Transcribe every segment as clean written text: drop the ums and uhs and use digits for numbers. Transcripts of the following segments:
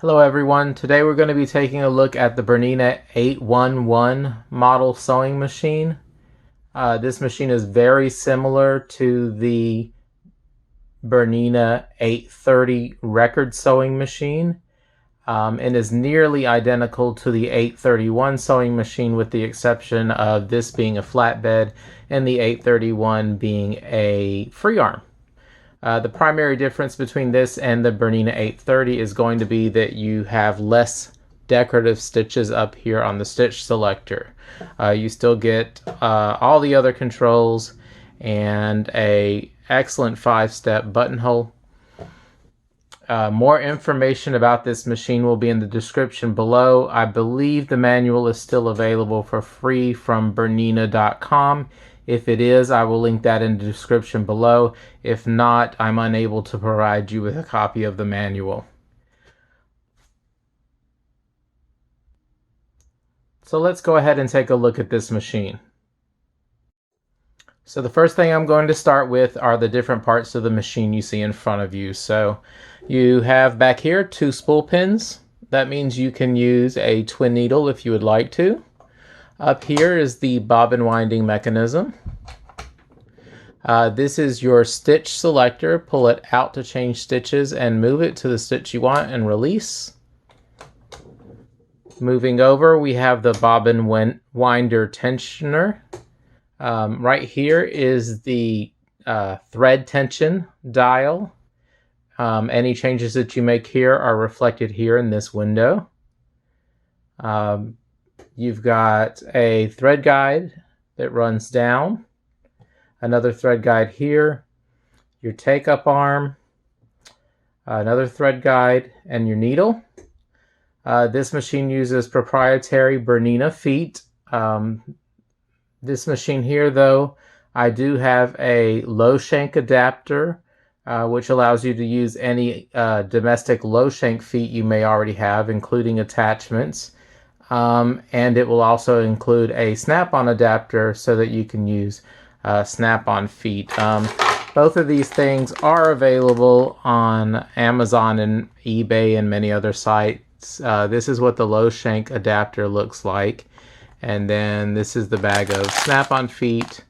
Hello everyone, today we're going to be taking a look at the Bernina 811 model sewing machine. This machine is very similar to the Bernina 830 record sewing machine and is nearly identical to the 831 sewing machine with the exception of this being a flatbed and the 831 being a free arm. The primary difference between this and the Bernina 830 is going to be that you have less decorative stitches up here on the stitch selector. You still get all the other controls and a excellent 5-step buttonhole. More information about this machine will be in the description below. I believe the manual is still available for free from Bernina.com. If it is, I will link that in the description below. If not, I'm unable to provide you with a copy of the manual. So let's go ahead and take a look at this machine. So the first thing I'm going to start with are the different parts of the machine you see in front of you. So you have back here 2 spool pins. That means you can use a twin needle if you would like to. Up here is the bobbin winding mechanism. This is your stitch selector. Pull it out to change stitches and move it to the stitch you want and release. Moving over, we have the bobbin winder tensioner. Right here is the thread tension dial. Any changes that you make here are reflected here in this window. You've got a thread guide that runs down, another thread guide here, your take-up arm, another thread guide, and your needle. This machine uses proprietary Bernina feet. This machine here, though, I do have a low shank adapter, which allows you to use any domestic low shank feet you may already have, including attachments. And it will also include a snap-on adapter so that you can use snap-on feet. Both of these things are available on Amazon and eBay and many other sites. This is what the low shank adapter looks like. And then this is the bag of snap-on feet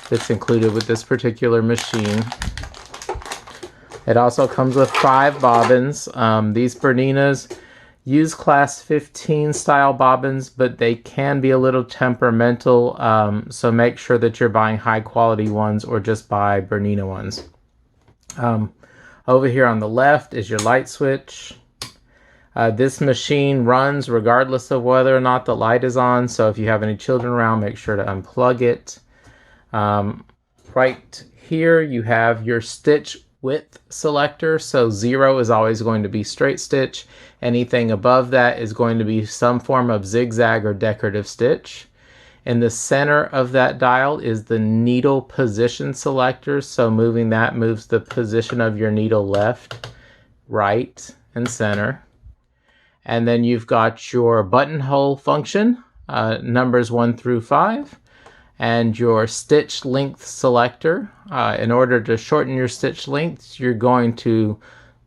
that's included with this particular machine. It also comes with 5 bobbins. These Berninas use class 15 style bobbins, but they can be a little temperamental, so make sure that you're buying high quality ones or just buy Bernina ones. Over here on the left is your light switch. This machine runs regardless of whether or not the light is on, so if you have any children around, make sure to unplug it. Right here you have your stitch width selector, so 0 is always going to be straight stitch. Anything above that is going to be some form of zigzag or decorative stitch. In the center of that dial is the needle position selector, so moving that moves the position of your needle left, right, and center. And then you've got your buttonhole function, numbers 1 through 5. And your stitch length selector. In order to shorten your stitch length, you're going to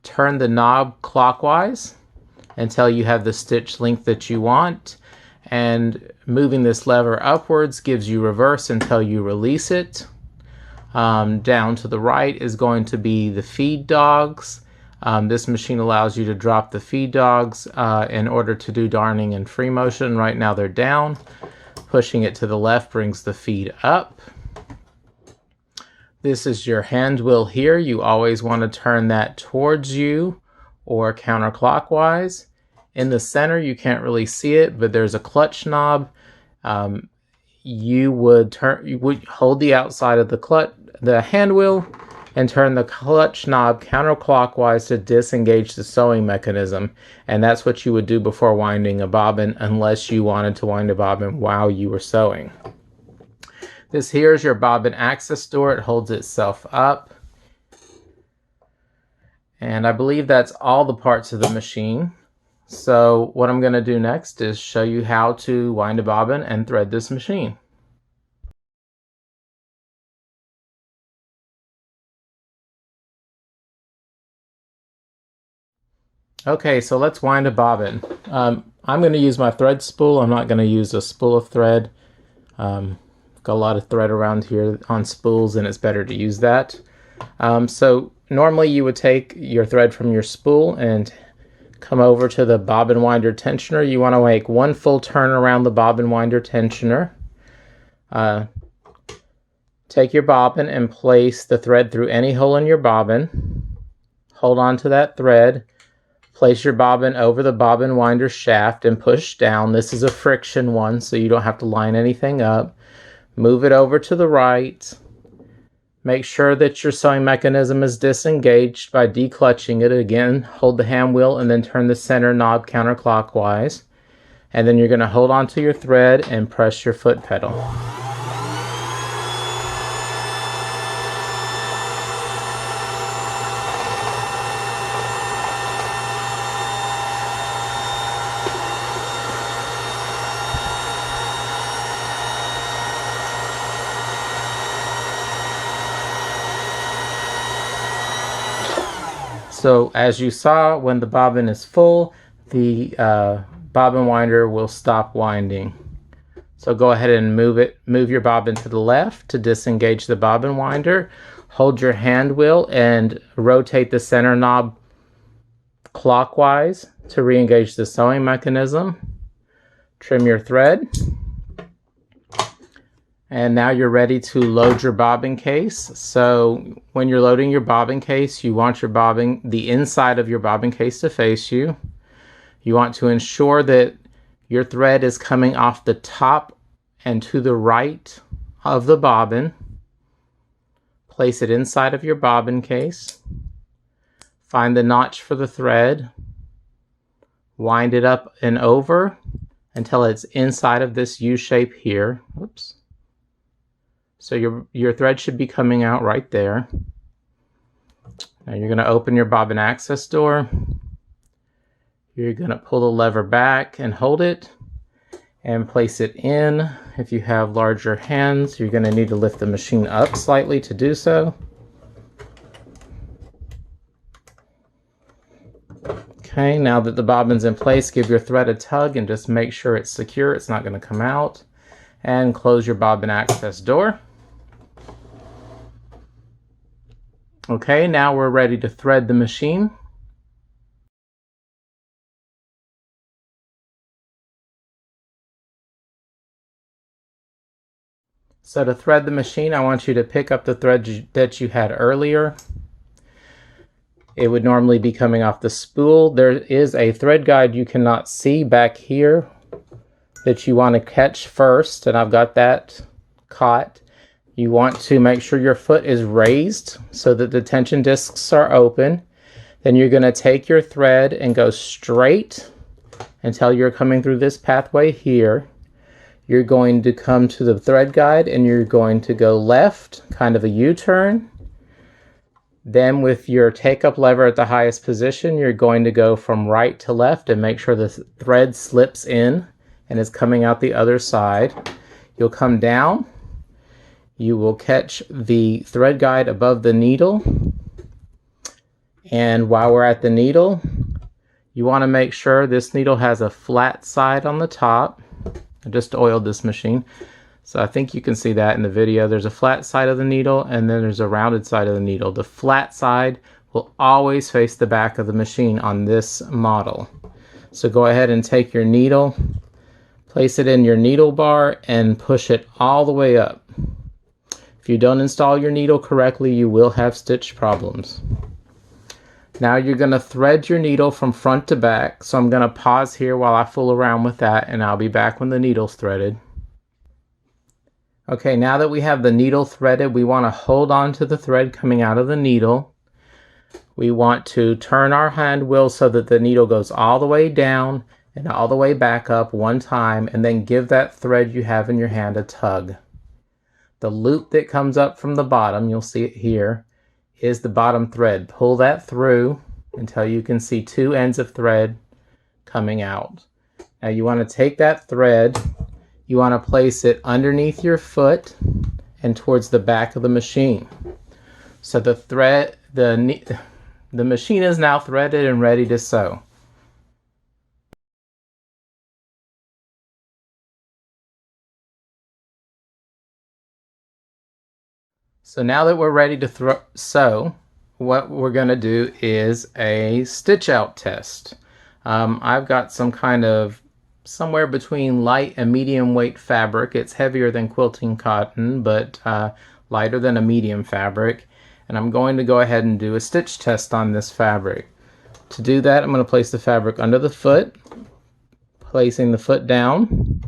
turn the knob clockwise until you have the stitch length that you want, and moving this lever upwards gives you reverse until you release it. Down to the right is going to be the feed dogs. This machine allows you to drop the feed dogs in order to do darning in free motion. Right now they're down. Pushing it to the left brings the feed up. This is your hand wheel here. You always want to turn that towards you or counterclockwise. In the center, you can't really see it, but there's a clutch knob. You would hold the outside of the hand wheel and turn the clutch knob counterclockwise to disengage the sewing mechanism. And that's what you would do before winding a bobbin, unless you wanted to wind a bobbin while you were sewing. This here is your bobbin access door. It holds itself up. And I believe that's all the parts of the machine. So what I'm going to do next is show you how to wind a bobbin and thread this machine. Okay, so let's wind a bobbin. I'm going to use my thread spool. I'm not going to use a spool of thread. Got a lot of thread around here on spools, and it's better to use that. So normally you would take your thread from your spool and come over to the bobbin winder tensioner. You want to make one full turn around the bobbin winder tensioner. Take your bobbin and place the thread through any hole in your bobbin. Hold on to that thread. Place your bobbin over the bobbin winder shaft and push down. This is a friction one, so you don't have to line anything up. Move it over to the right. Make sure that your sewing mechanism is disengaged by declutching it. Again, hold the hand wheel and then turn the center knob counterclockwise. And then you're going to hold on to your thread and press your foot pedal. So as you saw, when the bobbin is full, the bobbin winder will stop winding. So go ahead and move your bobbin to the left to disengage the bobbin winder. Hold your hand wheel and rotate the center knob clockwise to re-engage the sewing mechanism. Trim your thread. And now you're ready to load your bobbin case. So when you're loading your bobbin case, you want your bobbin, the inside of your bobbin case to face you. You want to ensure that your thread is coming off the top and to the right of the bobbin. Place it inside of your bobbin case. Find the notch for the thread. Wind it up and over until it's inside of this U shape here. Oops. So your thread should be coming out right there. Now you're going to open your bobbin access door. You're going to pull the lever back and hold it and place it in. If you have larger hands, you're going to need to lift the machine up slightly to do so. Okay, now that the bobbin's in place, give your thread a tug and just make sure it's secure. It's not going to come out. And close your bobbin access door. Okay, now we're ready to thread the machine. So to thread the machine, I want you to pick up the thread that you had earlier. It would normally be coming off the spool. There is a thread guide you cannot see back here that you want to catch first, and I've got that caught. You want to make sure your foot is raised so that the tension discs are open. Then you're going to take your thread and go straight until you're coming through this pathway here. You're going to come to the thread guide and you're going to go left, kind of a U-turn. Then with your take-up lever at the highest position, you're going to go from right to left and make sure the thread slips in and is coming out the other side. You'll come down. You will catch the thread guide above the needle. And while we're at the needle, you want to make sure this needle has a flat side on the top. I just oiled this machine, so I think you can see that in the video. There's a flat side of the needle and then there's a rounded side of the needle. The flat side will always face the back of the machine on this model. So go ahead and take your needle, place it in your needle bar and push it all the way up. If you don't install your needle correctly, you will have stitch problems. Now you're going to thread your needle from front to back. So I'm going to pause here while I fool around with that, and I'll be back when the needle's threaded. Okay, now that we have the needle threaded, we want to hold on to the thread coming out of the needle. We want to turn our hand wheel so that the needle goes all the way down and all the way back up one time, and then give that thread you have in your hand a tug. The loop that comes up from the bottom, you'll see it here, is the bottom thread. Pull that through until you can see two ends of thread coming out. Now you want to take that thread, you want to place it underneath your foot and towards the back of the machine. So the machine is now threaded and ready to sew. So now that we're ready to sew, what we're going to do is a stitch out test. I've got some kind of somewhere between light and medium weight fabric. It's heavier than quilting cotton, but lighter than a medium fabric. And I'm going to go ahead and do a stitch test on this fabric. To do that, I'm going to place the fabric under the foot, placing the foot down,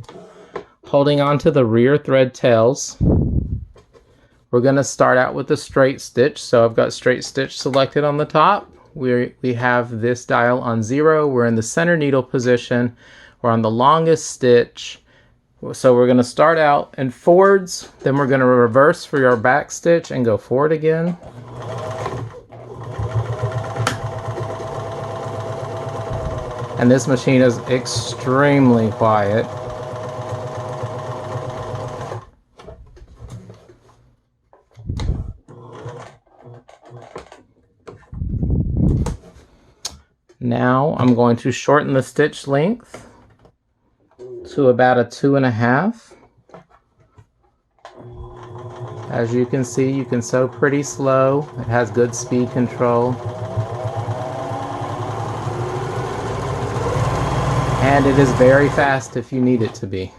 holding onto the rear thread tails. We're going to start out with a straight stitch. So I've got straight stitch selected on the top. We have this dial on 0. We're in the center needle position. We're on the longest stitch. So we're going to start out in forwards, then we're going to reverse for our back stitch and go forward again. And this machine is extremely quiet. Now I'm going to shorten the stitch length to about a 2.5. As you can see, you can sew pretty slow. It has good speed control. And it is very fast if you need it to be.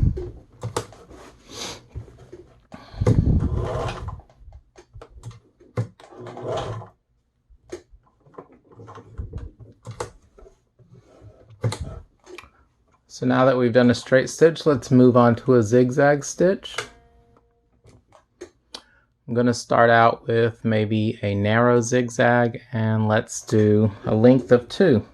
So now that we've done a straight stitch, let's move on to a zigzag stitch. I'm going to start out with maybe a narrow zigzag, and let's do a length of 2.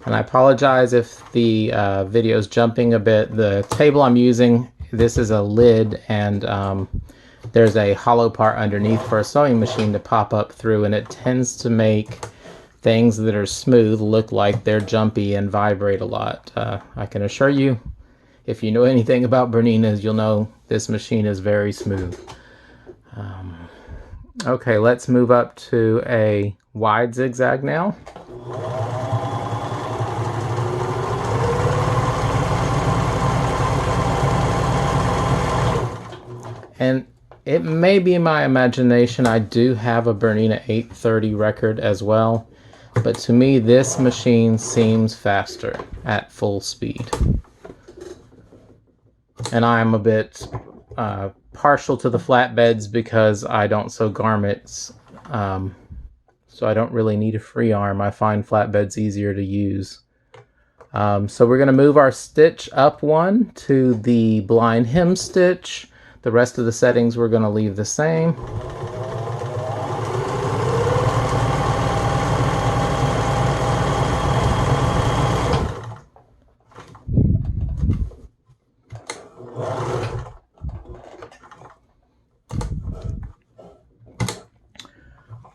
And I apologize if the video is jumping a bit. The table I'm using, this is a lid, and there's a hollow part underneath for a sewing machine to pop up through, and it tends to make things that are smooth look like they're jumpy and vibrate a lot. I can assure you, if you know anything about Berninas, you'll know this machine is very smooth. Okay, let's move up to a wide zigzag now. And it may be my imagination, I do have a Bernina 830 record as well, but to me this machine seems faster at full speed. And I'm a bit partial to the flatbeds because I don't sew garments, so I don't really need a free arm. I find flatbeds easier to use. So we're going to move our stitch up 1 to the blind hem stitch. The rest of the settings we're going to leave the same.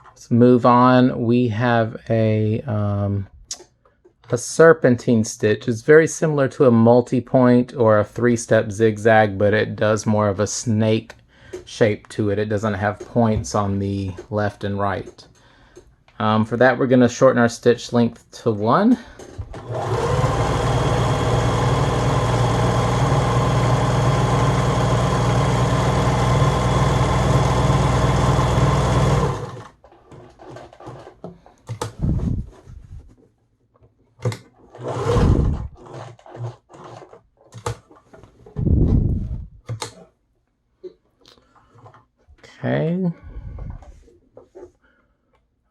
Let's move on. We have a serpentine stitch. Is very similar to a multi-point or a 3-step zigzag, but it does more of a snake shape to it. It doesn't have points on the left and right. For that, we're going to shorten our stitch length to 1.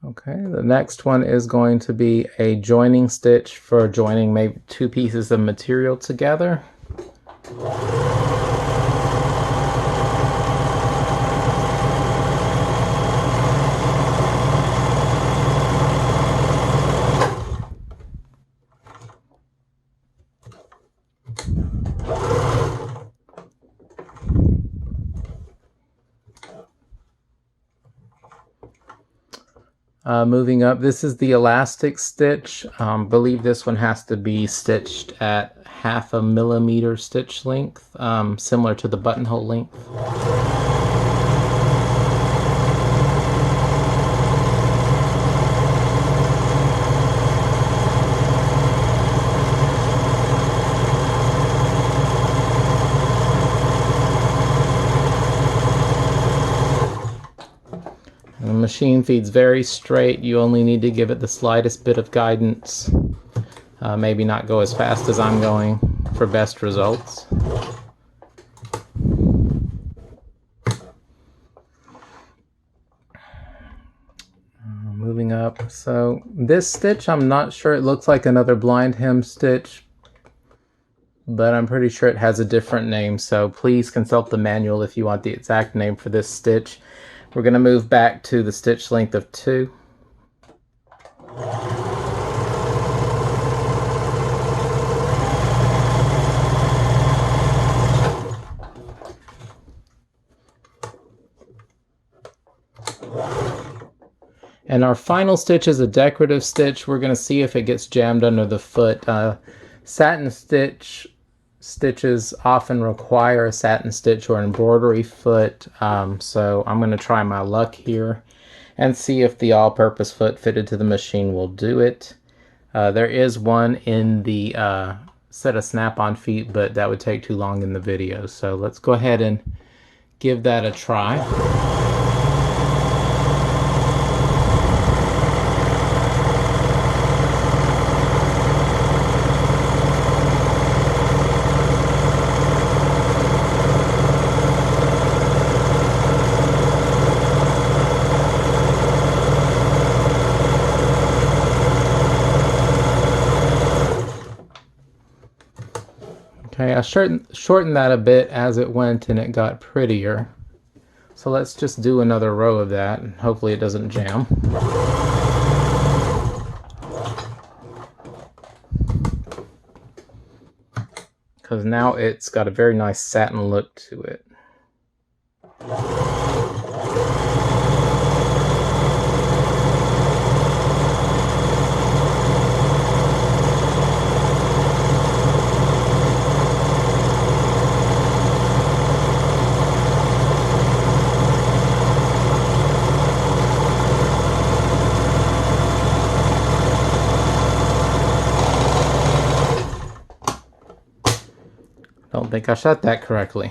Okay, the next one is going to be a joining stitch for joining maybe 2 pieces of material together. Moving up, this is the elastic stitch. Believe this one has to be stitched at 0.5 millimeter stitch length, similar to the buttonhole length. machine feeds very straight. You only need to give it the slightest bit of guidance. Maybe not go as fast as I'm going for best results. Moving up. So this stitch, I'm not sure, it looks like another blind hem stitch, but I'm pretty sure it has a different name, so please consult the manual if you want the exact name for this stitch. We're going to move back to the stitch length of 2. And our final stitch is a decorative stitch. We're going to see if it gets jammed under the foot. Satin stitches often require a satin stitch or embroidery foot, so I'm going to try my luck here and see if the all-purpose foot fitted to the machine will do it. There is one in the set of snap-on feet, but that would take too long in the video, so let's go ahead and give that a try. Okay, I shortened that a bit as it went and it got prettier. So let's just do another row of that and hopefully it doesn't jam. Because now it's got a very nice satin look to it. Don't think I shot that correctly.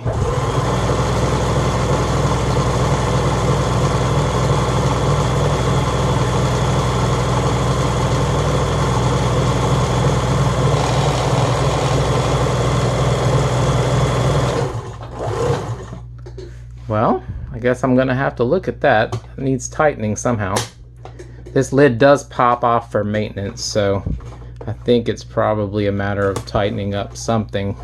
Well, I guess I'm gonna have to look at that. It needs tightening somehow. This lid does pop off for maintenance, so I think it's probably a matter of tightening up something.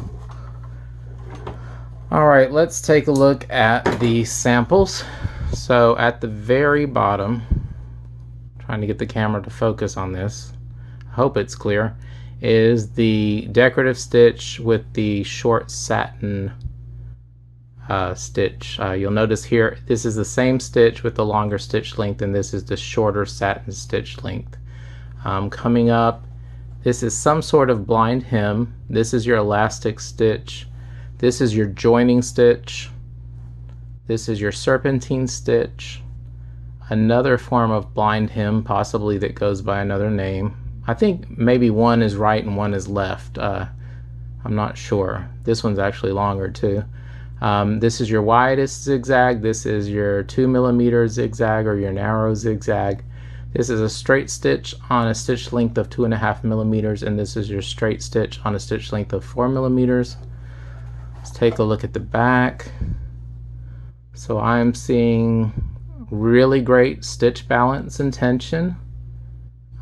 Alright, let's take a look at the samples. So at the very bottom, trying to get the camera to focus on this, I hope it's clear, is the decorative stitch with the short satin stitch. You'll notice here, this is the same stitch with the longer stitch length, and this is the shorter satin stitch length. Coming up, this is some sort of blind hem. This is your elastic stitch. This is your joining stitch. This is your serpentine stitch. Another form of blind hem, possibly that goes by another name. I think maybe one is right and one is left. I'm not sure. This one's actually longer too. This is your widest zigzag. This is your 2mm zigzag or your narrow zigzag. This is a straight stitch on a stitch length of 2.5mm, and this is your straight stitch on a stitch length of 4mm. Let's take a look at the back. So I'm seeing really great stitch balance and tension.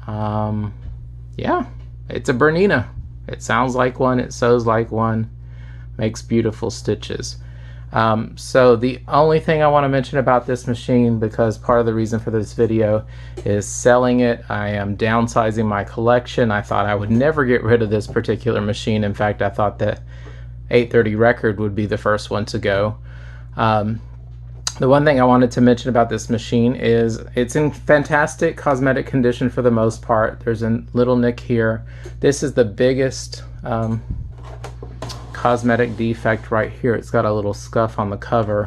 Yeah, it's a Bernina. It sounds like one, it sews like one, makes beautiful stitches. So the only thing I want to mention about this machine, because part of the reason for this video is selling it. I am downsizing my collection. I thought I would never get rid of this particular machine. In fact, I thought that 830 record would be the first one to go. The one thing I wanted to mention about this machine is it's in fantastic cosmetic condition for the most part. There's a little nick here. This is the biggest cosmetic defect right here. It's got a little scuff on the cover.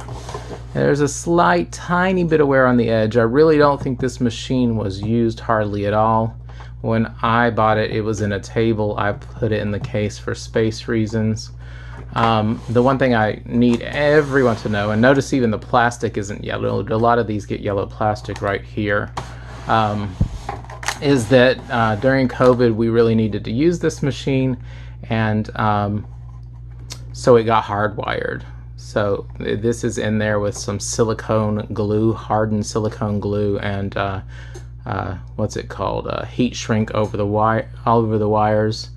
And there's a slight tiny bit of wear on the edge. I really don't think this machine was used hardly at all. When I bought it, it was in a table. I put it in the case for space reasons. The one thing I need everyone to know, and notice even the plastic isn't yellow, a lot of these get yellow plastic right here, is that during COVID we really needed to use this machine, and so it got hardwired. So this is in there with some silicone glue, hardened silicone glue, and what's it called? Heat shrink over the wire, all over the wires.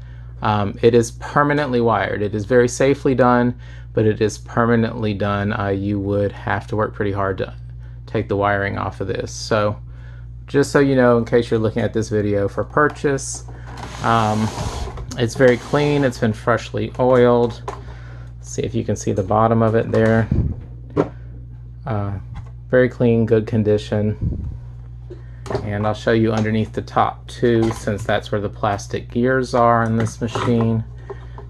It is permanently wired. It is very safely done, but it is permanently done. You would have to work pretty hard to take the wiring off of this. So just so you know, in case you're looking at this video for purchase, it's very clean. It's been freshly oiled. See if you can see the bottom of it there. Very clean, good condition. And I'll show you underneath the top too, since that's where the plastic gears are in this machine.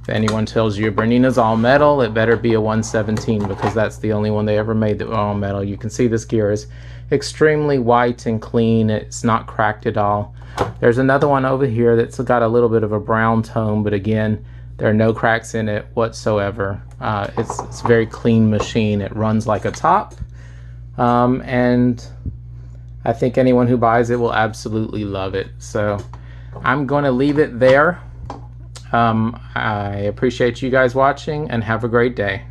If anyone tells you Bernina's all metal, it better be a 117, because that's the only one they ever made that was all metal. You can see this gear is extremely white and clean. It's not cracked at all. There's another one over here that's got a little bit of a brown tone, but again, there are no cracks in it whatsoever. It's a very clean machine. It runs like a top, and I think anyone who buys it will absolutely love it. So I'm going to leave it there. I appreciate you guys watching, and have a great day.